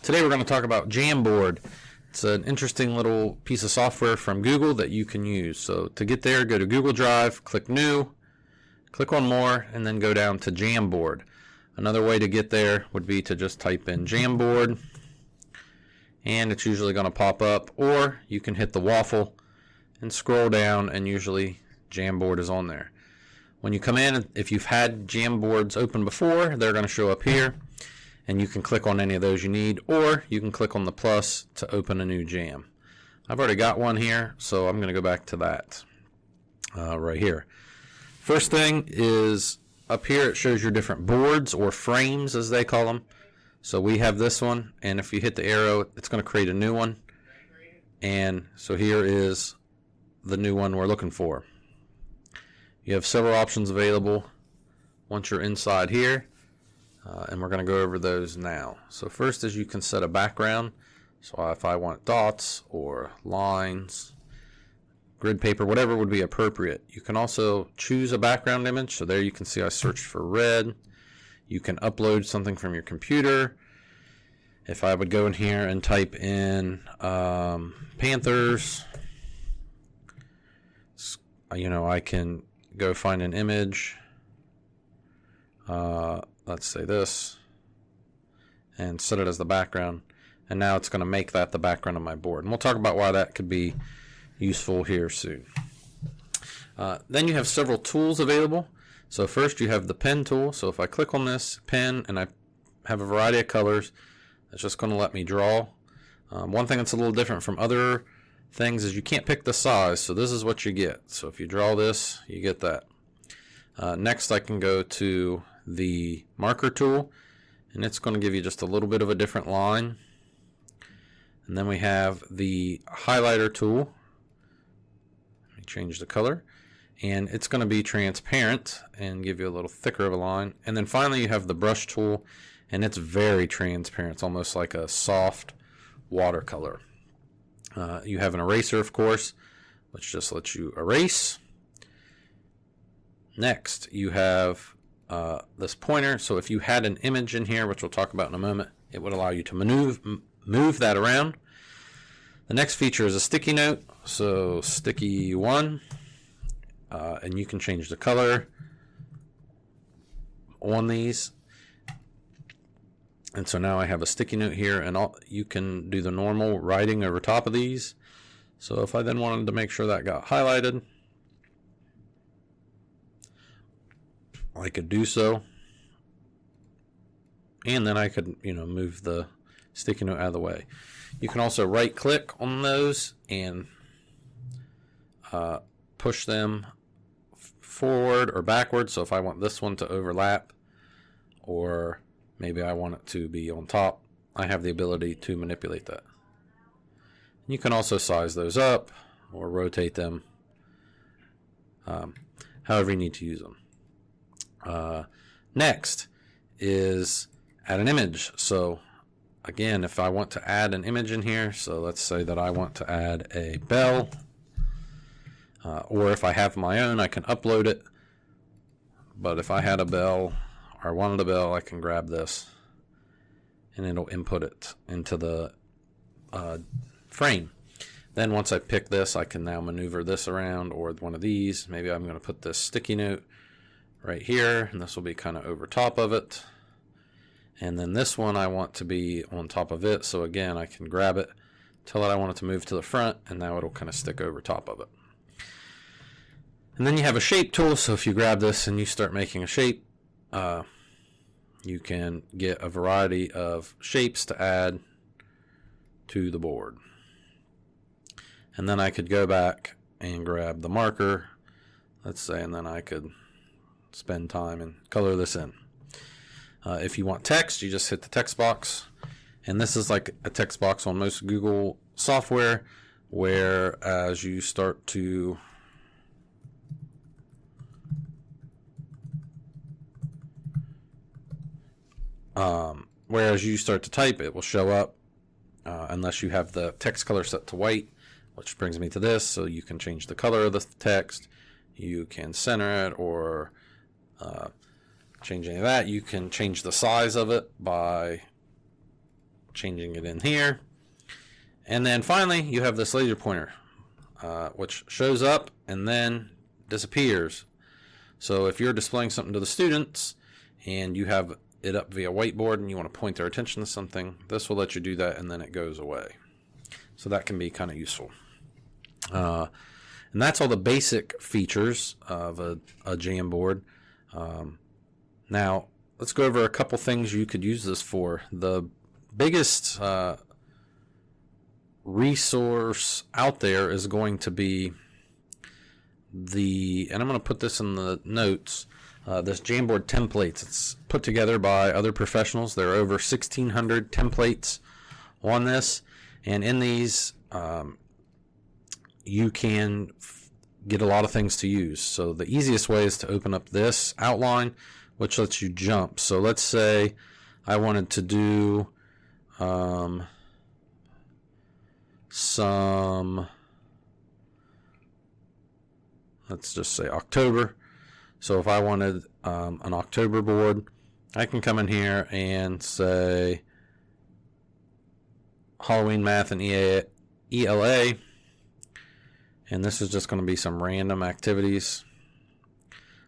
Today we're going to talk about Jamboard. It's an interesting little piece of software from Google that you can use. So to get there, go to Google Drive, click New, click on More, and then go down to Jamboard. Another way to get there would be to just type in Jamboard, and it's usually going to pop up, or you can hit the waffle and scroll down, and usually Jamboard is on there. When you come in, if you've had Jamboards open before, they're going to show up here, and you can click on any of those you need, or you can click on the plus to open a new jam. I've already got one here, so I'm going to go back to that right here. First thing is up here, it shows your different boards or frames as they call them. So we have this one, and if you hit the arrow, it's going to create a new one. And so here is the new one we're looking for. You have several options available once you're inside here, and we're going to go over those now. So first is you can set a background. So if I want dots or lines, grid paper, whatever would be appropriate. You can also choose a background image. So there you can see I searched for red. You can upload something from your computer. If I would go in here and type in Panthers, I can go find an image. Let's say this, and set it as the background. And now it's going to make that the background of my board. And we'll talk about why that could be useful here soon. Then you have several tools available. So first you have the pen tool. So if I click on this pen and I have a variety of colors, it's just going to let me draw. One thing that's a little different from other things is you can't pick the size. So this is what you get. So if you draw this, you get that. Next I can go to the marker tool, and it's going to give you just a little bit of a different line. And then we have the highlighter tool. Let me change the color, and it's going to be transparent and give you a little thicker of a line. And then finally you have the brush tool, and it's very transparent. It's almost like a soft watercolor. You have an eraser, of course, which just lets you erase. Next you have this pointer. So if you had an image in here, which we'll talk about in a moment, it would allow you to move that around. The next feature is a sticky note. So sticky 1, and you can change the color on these. And so now I have a sticky note here, and you can do the normal writing over top of these. So if I then wanted to make sure that got highlighted, I could do so, and then I could move the sticky note out of the way. You can also right click on those and push them forward or backward. So if I want this one to overlap, or maybe I want it to be on top, I have the ability to manipulate that. You can also size those up or rotate them, however you need to use them. Next is add an image. So again, if I want to add an image in here, so let's say that I want to add a bell, or if I have my own, I can upload it. But if I had a bell or wanted a bell, I can grab this and it'll input it into the frame. Then once I pick this, I can now maneuver this around, or one of these. Maybe I'm going to put this sticky note right here, and this will be kind of over top of it. And then this one I want to be on top of it, so again I can grab it, tell it I want it to move to the front, and now it'll kind of stick over top of it. And then you have a shape tool. So if you grab this and you start making a shape, you can get a variety of shapes to add to the board. And then I could go back and grab the marker, let's say, and then I could spend time and color this in. If you want text, you just hit the text box, and this is like a text box on most Google software, where as you start to type, it will show up unless you have the text color set to white, which brings me to this. So you can change the color of the text, you can center it, or change any of that. You can change the size of it by changing it in here. And then finally, you have this laser pointer, which shows up and then disappears. So if you're displaying something to the students and you have it up via whiteboard and you want to point their attention to something, this will let you do that, and then it goes away. So that can be kind of useful. And that's all the basic features of a Jamboard. Now, let's go over a couple things you could use this for. The biggest resource out there is going to be and I'm going to put this in the notes, this Jamboard templates. It's put together by other professionals. There are over 1,600 templates on this, and in these you can get a lot of things to use. So the easiest way is to open up this outline, which lets you jump. So let's say I wanted to do let's just say October. So if I wanted an October board, I can come in here and say Halloween math and ELA, and this is just going to be some random activities.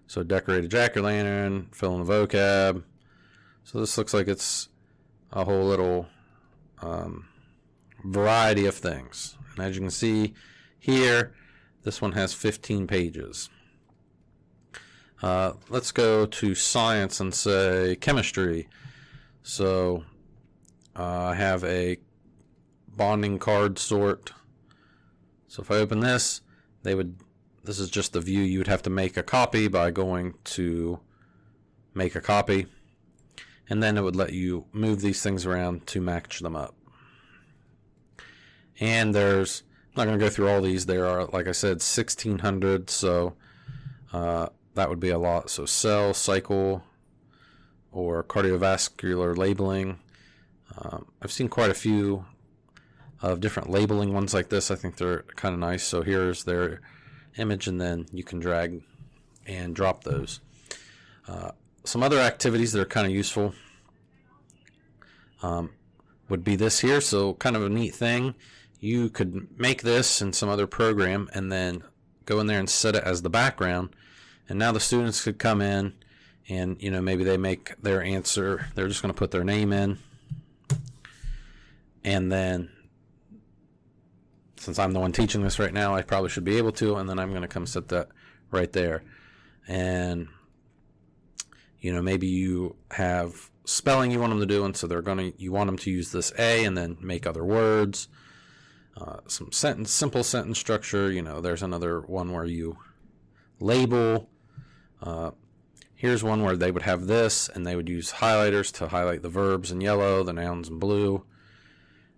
So decorate a jack-o'-lantern, fill in the vocab. So this looks like it's a whole little variety of things. And as you can see here, this one has 15 pages. Let's go to science and say chemistry. So I have a bonding card sort. So if I open this, this is just the view. You would have to make a copy by going to make a copy, and then it would let you move these things around to match them up. And I'm not going to go through all these. There are, like I said, 1,600, so that would be a lot. So cell, cycle, or cardiovascular labeling. I've seen quite a few of different labeling ones like this. I think they're kind of nice. So here's their image, and then you can drag and drop those. Some other activities that are kind of useful would be this here. So kind of a neat thing. You could make this in some other program and then go in there and set it as the background. And now the students could come in and, maybe they make their answer. They're just going to put their name in. And then, since I'm the one teaching this right now, I probably should be able to. And then I'm going to come set that right there. And, maybe you have spelling you want them to do. And so you want them to use this A and then make other words. Some simple sentence structure. There's another one where you label. Here's one where they would have this, and they would use highlighters to highlight the verbs in yellow, the nouns in blue.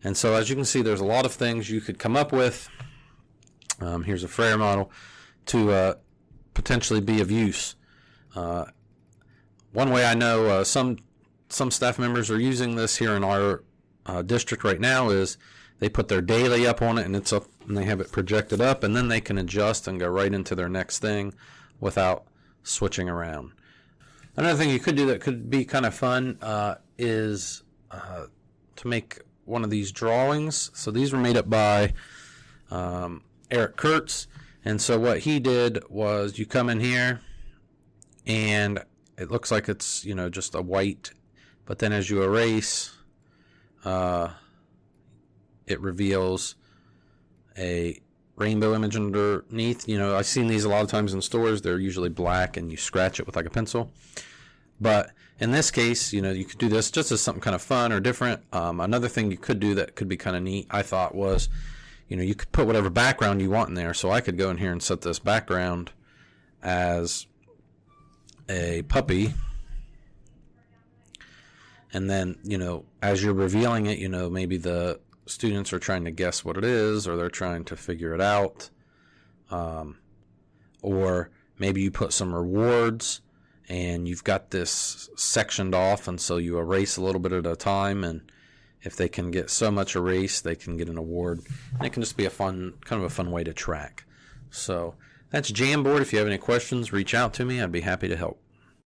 And so as you can see, there's a lot of things you could come up with. Here's a Frere model to potentially be of use. One way I know some staff members are using this here in our district right now is they put their daily up on it, and it's up, and they have it projected up, and then they can adjust and go right into their next thing without switching around. Another thing you could do that could be kind of fun is to make one of these drawings. So these were made up by Eric Kurtz, and so what he did was you come in here and it looks like it's just a white, but then as you erase, it reveals a rainbow image underneath. I've seen these a lot of times in stores. They're usually black and you scratch it with like a pencil. But in this case, you could do this just as something kind of fun or different. Another thing you could do that could be kind of neat, I thought, was, you could put whatever background you want in there. So I could go in here and set this background as a puppy. And then, as you're revealing it, maybe the students are trying to guess what it is, or they're trying to figure it out. Or maybe you put some rewards and you've got this sectioned off, and so you erase a little bit at a time, and if they can get so much erased, they can get an award. And it can just be kind of a fun way to track. So that's Jamboard. If you have any questions, reach out to me. I'd be happy to help.